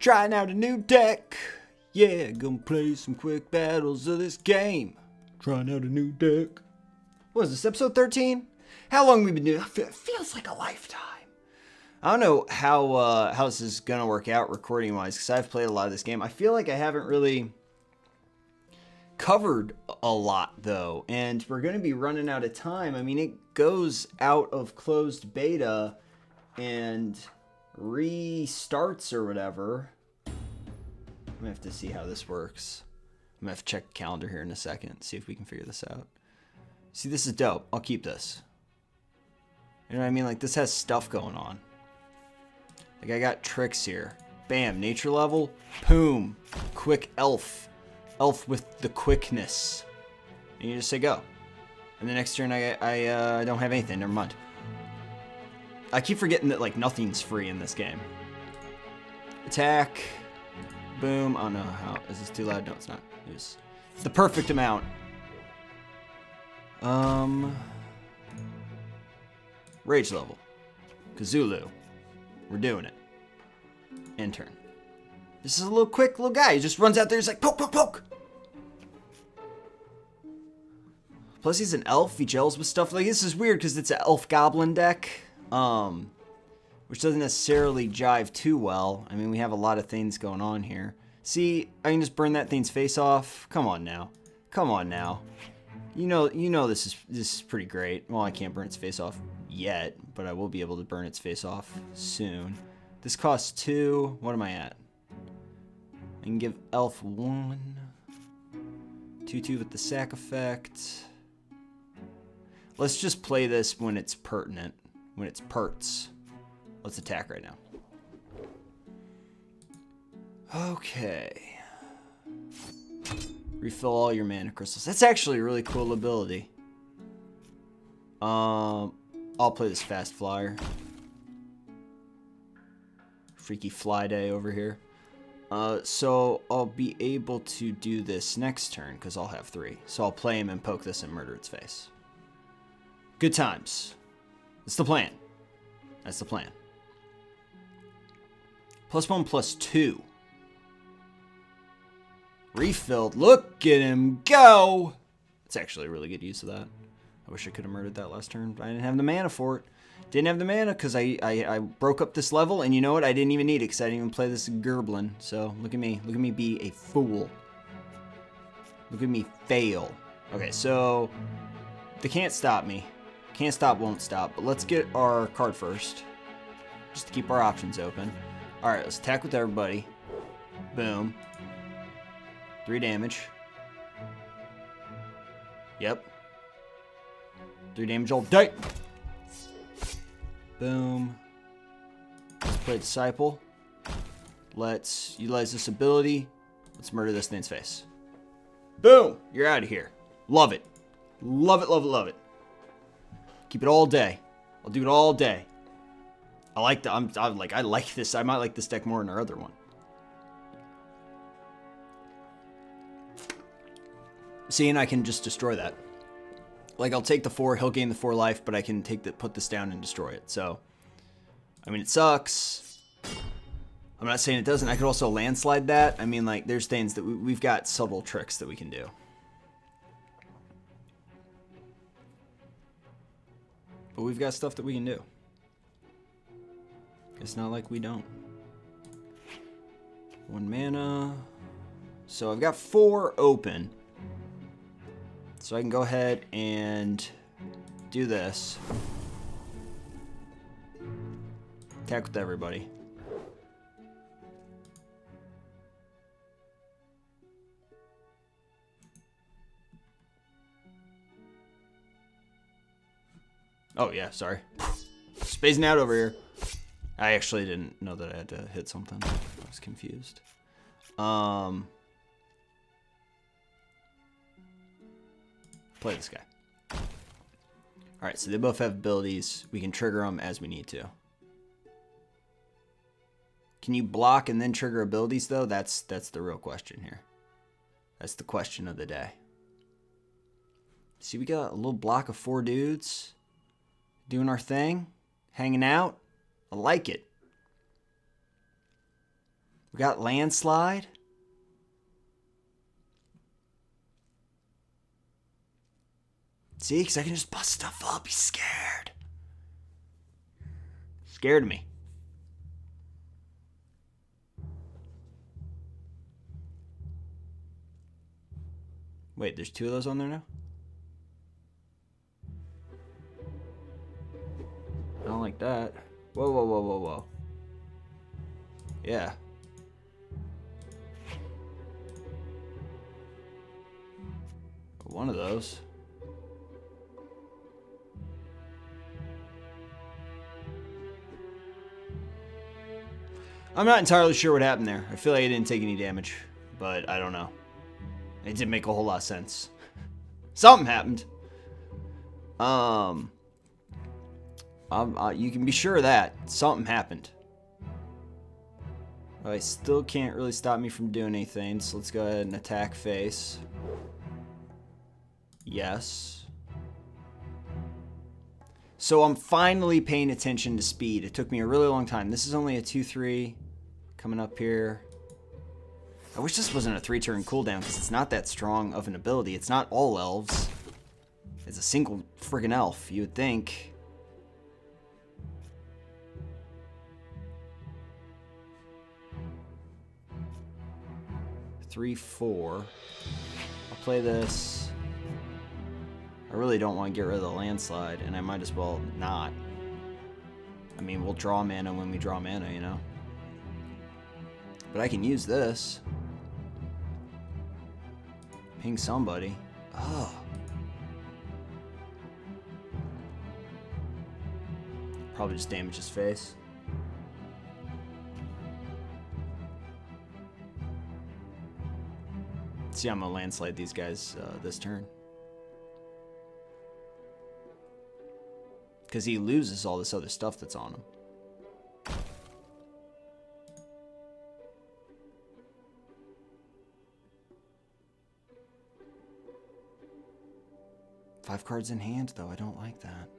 Trying out a new deck. Yeah, gonna play some quick battles of this game. Trying out a new deck. What is this, episode 13? How long have we been doing? It feels like a lifetime. I don't know how this is gonna work out recording-wise, because I've played a lot of this game. I feel like I haven't really covered a lot, though, and we're gonna be running out of time. I mean, it goes out of closed beta and restarts or whatever. I'm gonna have to see how this works. I'm gonna have to check the calendar here in a second, see if we can figure this out. See, this is dope. I'll keep this. You know what I mean? Like, this has stuff going on. Like, I got tricks here. Bam, nature level. Boom. Quick elf. Elf with the quickness. And you just say go. And the next turn, I don't have anything. Never mind. I keep forgetting that, like, nothing's free in this game. Attack. Boom. Oh, no. How? Is this too loud? No, it's not. It's the perfect amount. Rage level. Cthulhu. We're doing it. Intern. This is a little quick little guy. He just runs out there. He's like, poke, poke, poke. Plus, he's an elf. He gels with stuff. Like, this is weird because it's an elf goblin deck. Which doesn't necessarily jive too well. I mean, we have a lot of things going on here. See, I can just burn that thing's face off. Come on now. Come on now. You know this is pretty great. Well, I can't burn its face off yet, but I will be able to burn its face off soon. This costs 2. What am I at? I can give elf 1. 2/2 with the sack effect. Let's just play this when it's pertinent. When it's perts. Let's attack right now. Okay. Refill all your mana crystals. That's actually a really cool ability. I'll play this fast flyer. Freaky fly day over here. So I'll be able to do this next turn because I'll have 3. So I'll play him and poke this and murder its face. Good times. That's the plan. That's the plan. +1/+2. Refilled. Look at him go. It's actually a really good use of that. I wish I could have murdered that last turn, but I didn't have the mana for it. Didn't have the mana because I broke up this level, and you know what? I didn't even need it because I didn't even play this Gerblin. So look at me. Look at me be a fool. Look at me fail. Okay, so they can't stop me. Can't stop, won't stop. But let's get our card first, just to keep our options open. All right, let's attack with everybody. Boom. 3 damage. Yep. 3 damage all day. Boom. Let's play Disciple. Let's utilize this ability. Let's murder this thing's face. Boom! You're out of here. Love it. Love it, love it, love it. Keep it all day. I'll do it all day. I like the. I'm like, I like this. I might like this deck more than our other one. See, and I can just destroy that. Like, I'll take the 4, he'll gain the 4 life, but I can put this down and destroy it. So, I mean, it sucks. I'm not saying it doesn't. I could also landslide that. I mean, like, there's things that we've got subtle tricks that we can do. But we've got stuff that we can do. It's not like we don't. 1 mana. So I've got 4 open. So I can go ahead and do this. Attack with everybody. Oh yeah, sorry. Spacing out over here. I actually didn't know that I had to hit something. I was confused. Play this guy. Alright, so they both have abilities. We can trigger them as we need to. Can you block and then trigger abilities, though? That's the real question here. That's the question of the day. See, we got a little block of 4 dudes doing our thing, hanging out. I like it. We got landslide. See, because I can just bust stuff up. He's scared. Scared of me. Wait, there's 2 of those on there now? I don't like that. Whoa, whoa, whoa, whoa, whoa. Yeah. One of those. I'm not entirely sure what happened there. I feel like I didn't take any damage, but I don't know. It didn't make a whole lot of sense. Something happened. You can be sure of that. Something happened. I still can't really stop me from doing anything, so let's go ahead and attack face. Yes. So I'm finally paying attention to speed. It took me a really long time. This is only a 2-3 coming up here. I wish this wasn't a 3-turn cooldown because it's not that strong of an ability. It's not all elves. It's a single friggin' elf, you would think. Three, 4. I'll play this. I really don't want to get rid of the landslide, and I might as well not. I mean, we'll draw mana when we draw mana, you know? But I can use this. Ping somebody. Oh. Probably just damage his face. See, I'm gonna landslide these guys this turn. Because he loses all this other stuff that's on him. Five cards in hand, though. I don't like that.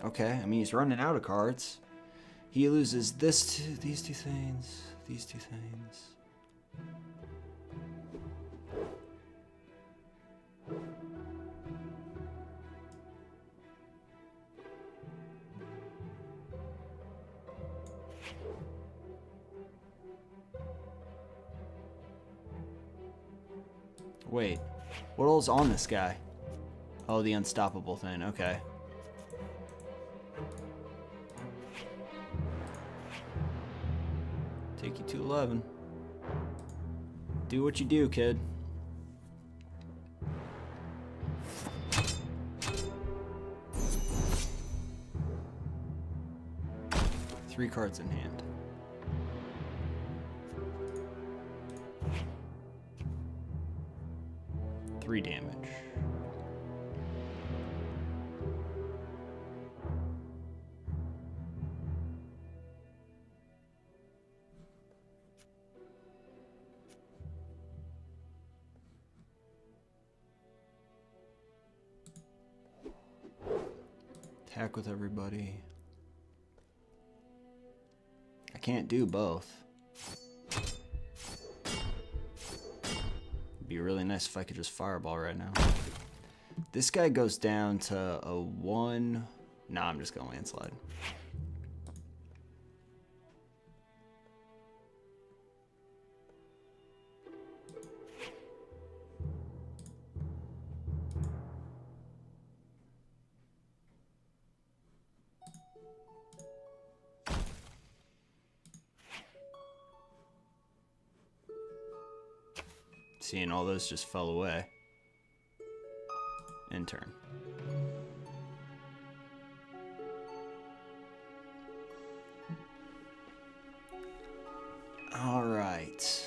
Okay, I mean, he's running out of cards. He loses these 2 things, these 2 things. Wait, what all's on this guy? Oh, the unstoppable thing, okay. Take you to 11. Do what you do, kid. Three cards in hand. Three damage. Attack with everybody. I can't do both. It'd be really nice if I could just fireball right now. This guy goes down to a 1. Nah, I'm just gonna landslide. Seeing all those just fell away. End turn. Alright.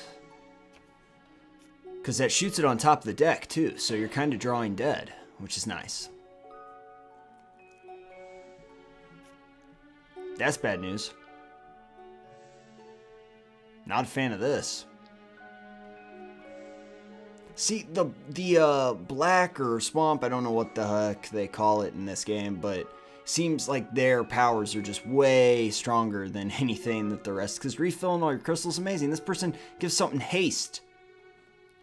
Because that shoots it on top of the deck, too, so you're kind of drawing dead, which is nice. That's bad news. Not a fan of this. See, the black or swamp, I don't know what the heck they call it in this game, but seems like their powers are just way stronger than anything that the rest, because refilling all your crystals is amazing. This person gives something haste.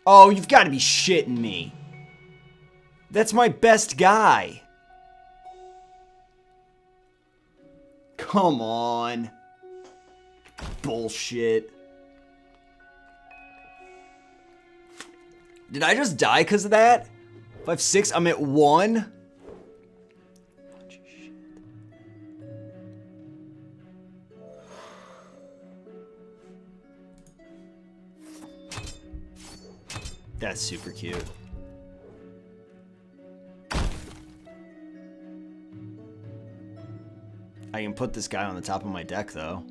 Oh, you've got to be shitting me. That's my best guy. Come on. Bullshit. Did I just die because of that? 5, 6, I'm at 1. That's super cute. I can put this guy on the top of my deck, though.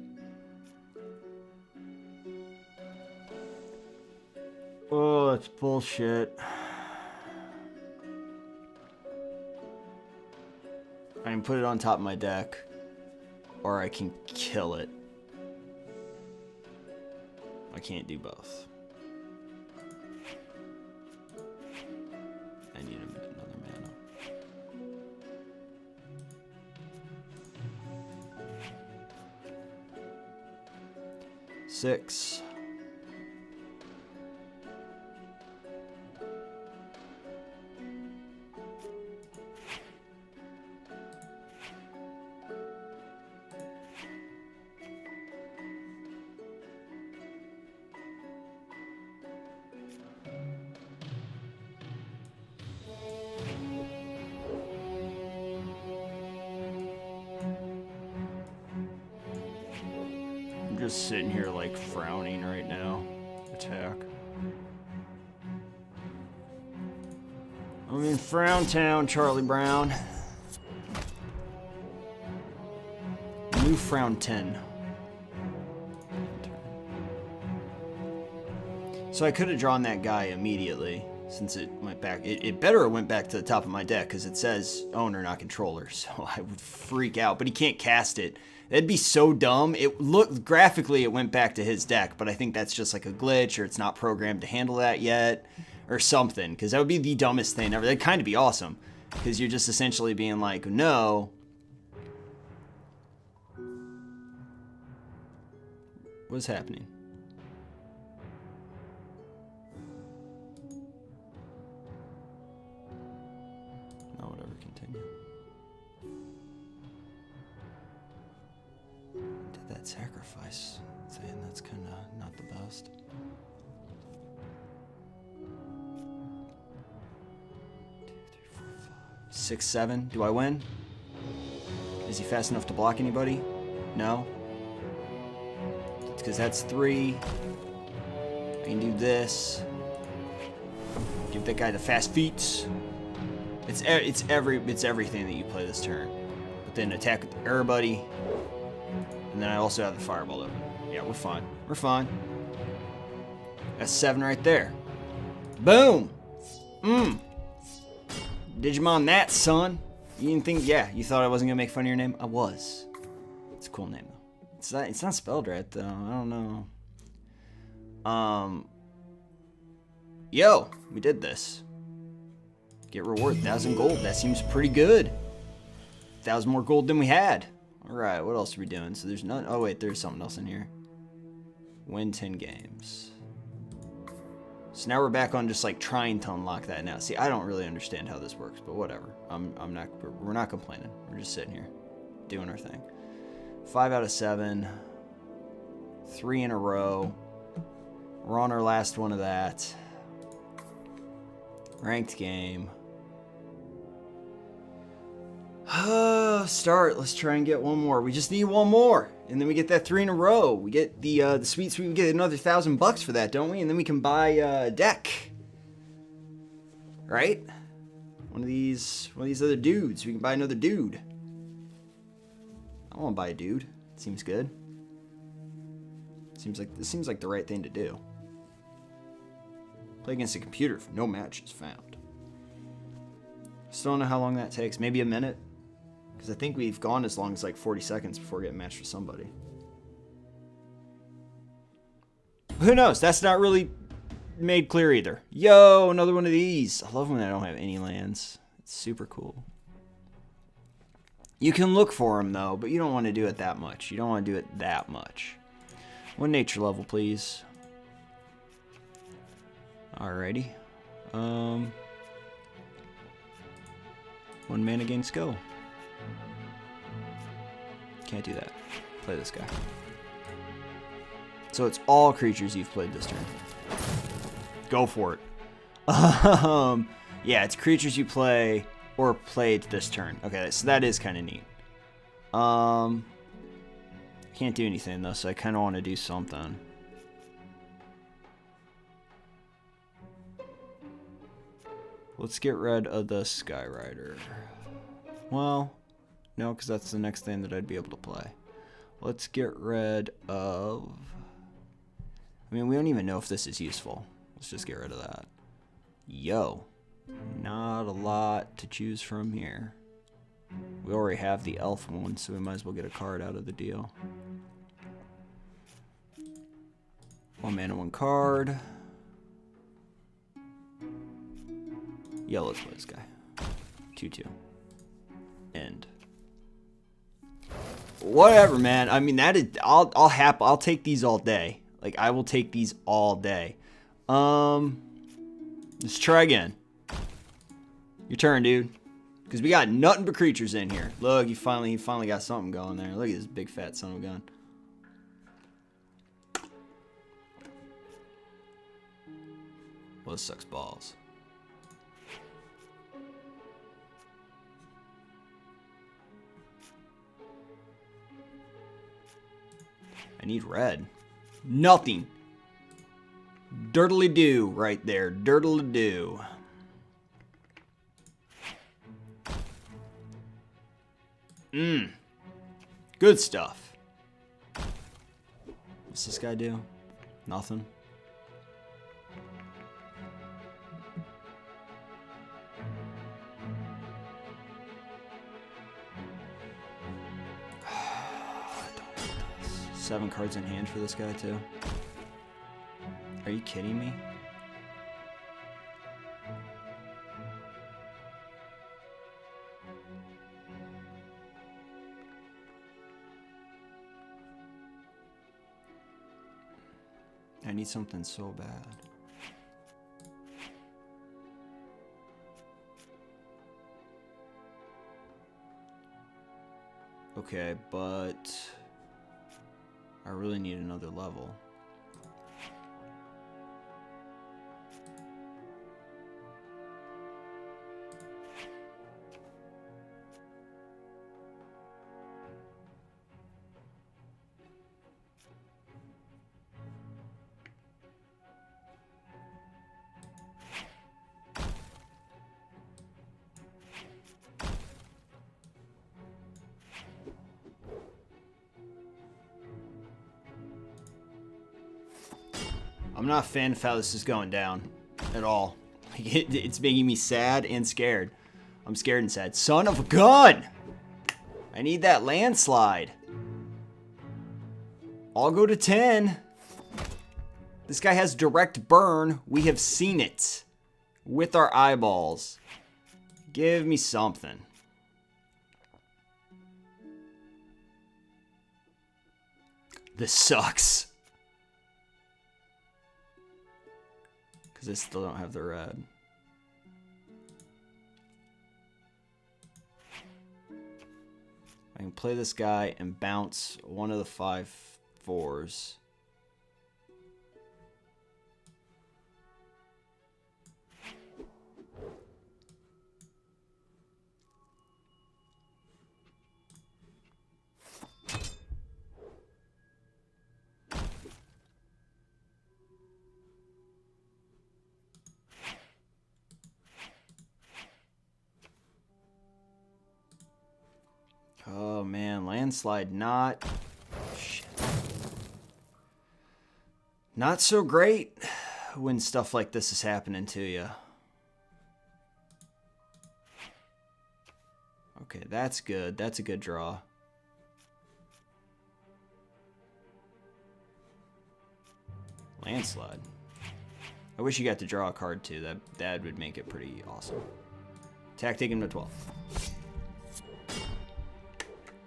Oh, that's bullshit. I can put it on top of my deck, or I can kill it. I can't do both. I need another mana. Six. Just sitting here like frowning right now. Attack. I'm in Frown Town, Charlie Brown. New Frown 10. So I could have drawn that guy immediately since it went back. It better have went back to the top of my deck because it says owner, not controller. So I would freak out, but he can't cast it. That'd be so dumb. It looked graphically, it went back to his deck, but I think that's just like a glitch, or it's not programmed to handle that yet, or something. Because that would be the dumbest thing ever. That'd kind of be awesome, because you're just essentially being like, no. What's happening? No, whatever. Continue. That sacrifice, saying that's kind of not the best. 2, 3, 4, 5, 6, 7. Do I win? Is he fast enough to block anybody? No. Because that's 3. I can do this. Give that guy the fast feet. It's everything that you play this turn. But then attack with everybody. And then I also have the fireball open. Yeah, we're fine. We're fine. That's 7 right there. Boom! Digimon that, son. You didn't think, yeah, you thought I wasn't gonna make fun of your name? I was. It's a cool name, though. It's not spelled right, though. I don't know. Yo, we did this. Get reward, 1,000 gold. That seems pretty good. 1,000 more gold than we had. Alright, what else are we doing? So there's none. Oh, wait, there's something else in here. Win 10 games. So now we're back on just like trying to unlock that now. See, I don't really understand how this works, but whatever. We're not complaining. We're just sitting here doing our thing. 5 out of 7. 3 in a row. We're on our last one of that. Ranked game. Start. Let's try and get one more. We just need one more, and then we get that 3 in a row. We get the sweet sweet. We get another $1,000 for that, don't we? And then we can buy a deck, right? One of these other dudes. We can buy another dude. I want to buy a dude. It seems good. This seems like the right thing to do. Play against a computer for no matches found. Still don't know how long that takes. Maybe a minute. Because I think we've gone as long as like 40 seconds before getting matched with somebody. Who knows? That's not really made clear either. Yo, another one of these. I love when I don't have any lands. It's super cool. You can look for them, though, but you don't want to do it that much. You don't want to do it that much. One nature level, please. Alrighty. One mana gains go. Can't do that. Play this guy. So it's all creatures you've played this turn. Go for it. Yeah, it's creatures you play or played this turn. Okay, so that is kind of neat. Can't do anything though, so I kind of want to do something. Let's get rid of the Skyrider. Well, no, because that's the next thing that I'd be able to play. Let's get rid of... I mean, we don't even know if this is useful. Let's just get rid of that. Yo. Not a lot to choose from here. We already have the elf one, so we might as well get a card out of the deal. 1 mana, 1 card. Yeah, let's play this guy. 2/2. End. Whatever, man. I mean, that is. I'll take these all day. Like, I will take these all day. Let's try again. Your turn, dude. Because we got nothing but creatures in here. Look, he finally got something going there. Look at this big fat son of a gun. Well, this sucks balls. I need red. Nothing. Dirtly-do right there. Dirtly-do. Good stuff. What's this guy do? Nothing. Seven cards in hand for this guy, too. Are you kidding me? I need something so bad. Okay, but I really need another level. I'm not a fan of how this is going down at all. It's making me sad and scared. I'm scared and sad. Son of a gun! I need that landslide. I'll go to 10. This guy has direct burn. We have seen it with our eyeballs. Give me something. This sucks. Because I still don't have the red. I can play this guy and bounce one of the 5/4s. Oh man, landslide not... Shit. Not so great when stuff like this is happening to you. Okay, that's good. That's a good draw. Landslide. I wish you got to draw a card too. That would make it pretty awesome. Attack, take him to 12.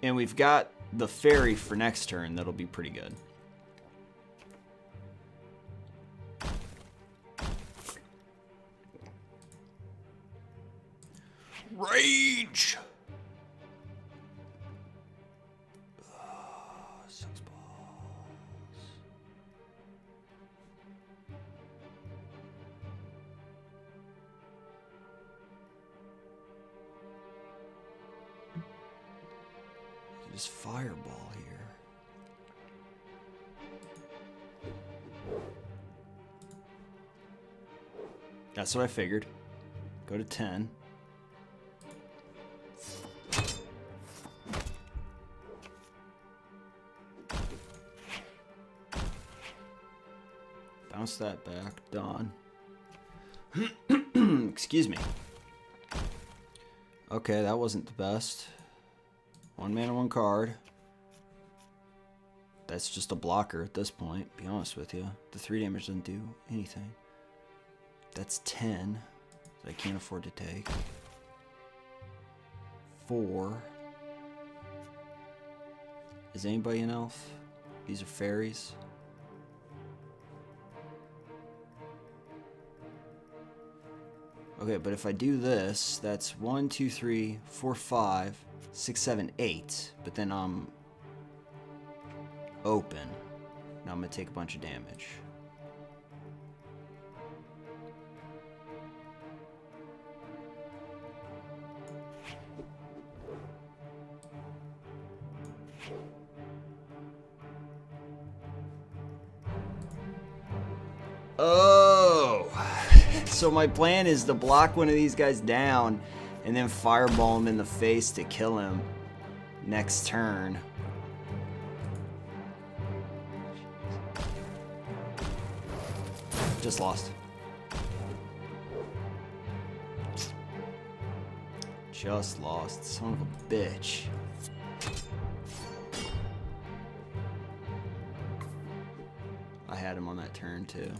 And we've got the fairy for next turn. That'll be pretty good. Rage! Oh, 6 balls. Just fireball here. That's what I figured. Go to 10. Bounce that back. Dawn. Excuse me. Okay, that wasn't the best. 1 mana, 1 card. That's just a blocker at this point, be honest with you. The 3 damage doesn't do anything. That's 10 that I can't afford to take. 4. Is anybody an elf? These are fairies. Okay, but if I do this, that's 1, 2, 3, 4, 5, 6, 7, 8. But then I'm open. Now I'm gonna take a bunch of damage. Oh! So my plan is to block one of these guys down and then fireball him in the face to kill him next turn. Just lost. Just lost. Son of a bitch. I had him on that turn too.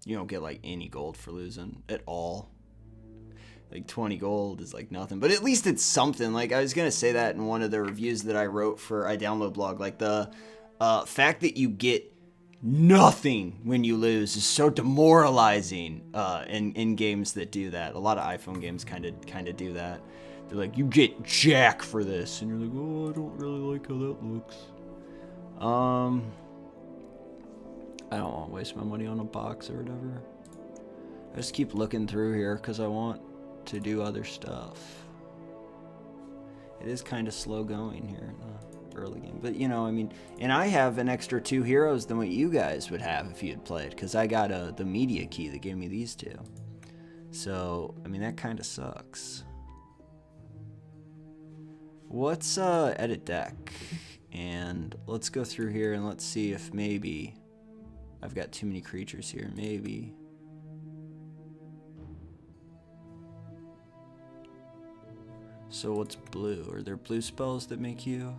You don't get like any gold for losing at all. Like 20 gold is like nothing, but at least it's something. Like I was gonna say that in one of the reviews that I wrote for iDownload blog. Like the fact that you get nothing when you lose is so demoralizing in games that do that. A lot of iPhone games kind of do that. They're like, you get jack for this, and you're like, oh, I don't really like how that looks. I don't want to waste my money on a box or whatever. I just keep looking through here because I want to do other stuff. It is kind of slow going here in the early game. But, you know, I mean, and I have an extra 2 heroes than what you guys would have if you had played, because I got the media key that gave me these 2. So, I mean, that kind of sucks. Let's edit deck. And let's go through here and let's see if maybe I've got too many creatures here. Maybe. So what's blue? Are there blue spells that make you?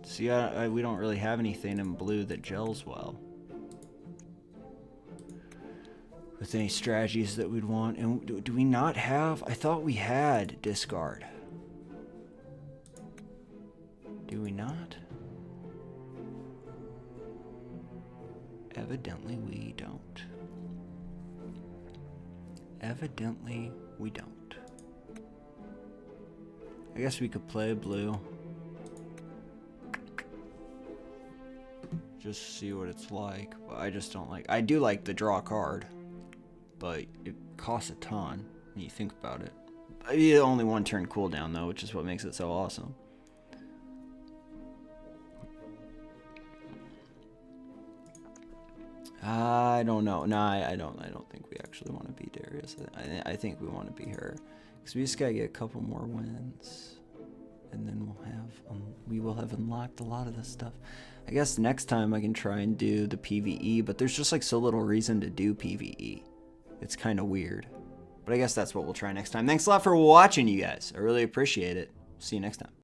See, we don't really have anything in blue that gels well with any strategies that we'd want. And do we not have? I thought we had discard. Do we not? Evidently we don't. Evidently we don't. I guess we could play blue. Just see what it's like. But I just don't like. I do like the draw card, but it costs a ton when you think about it. Only 1 turn cooldown though, which is what makes it so awesome. I don't know. No, I don't think we actually want to be Darius. I think we want to be her, because we just gotta get a couple more wins, and then we will have unlocked a lot of this stuff. I guess next time I can try and do the PvE, but there's just like so little reason to do PvE. It's kind of weird. But I guess that's what we'll try next time. Thanks a lot for watching, you guys. I really appreciate it. See you next time.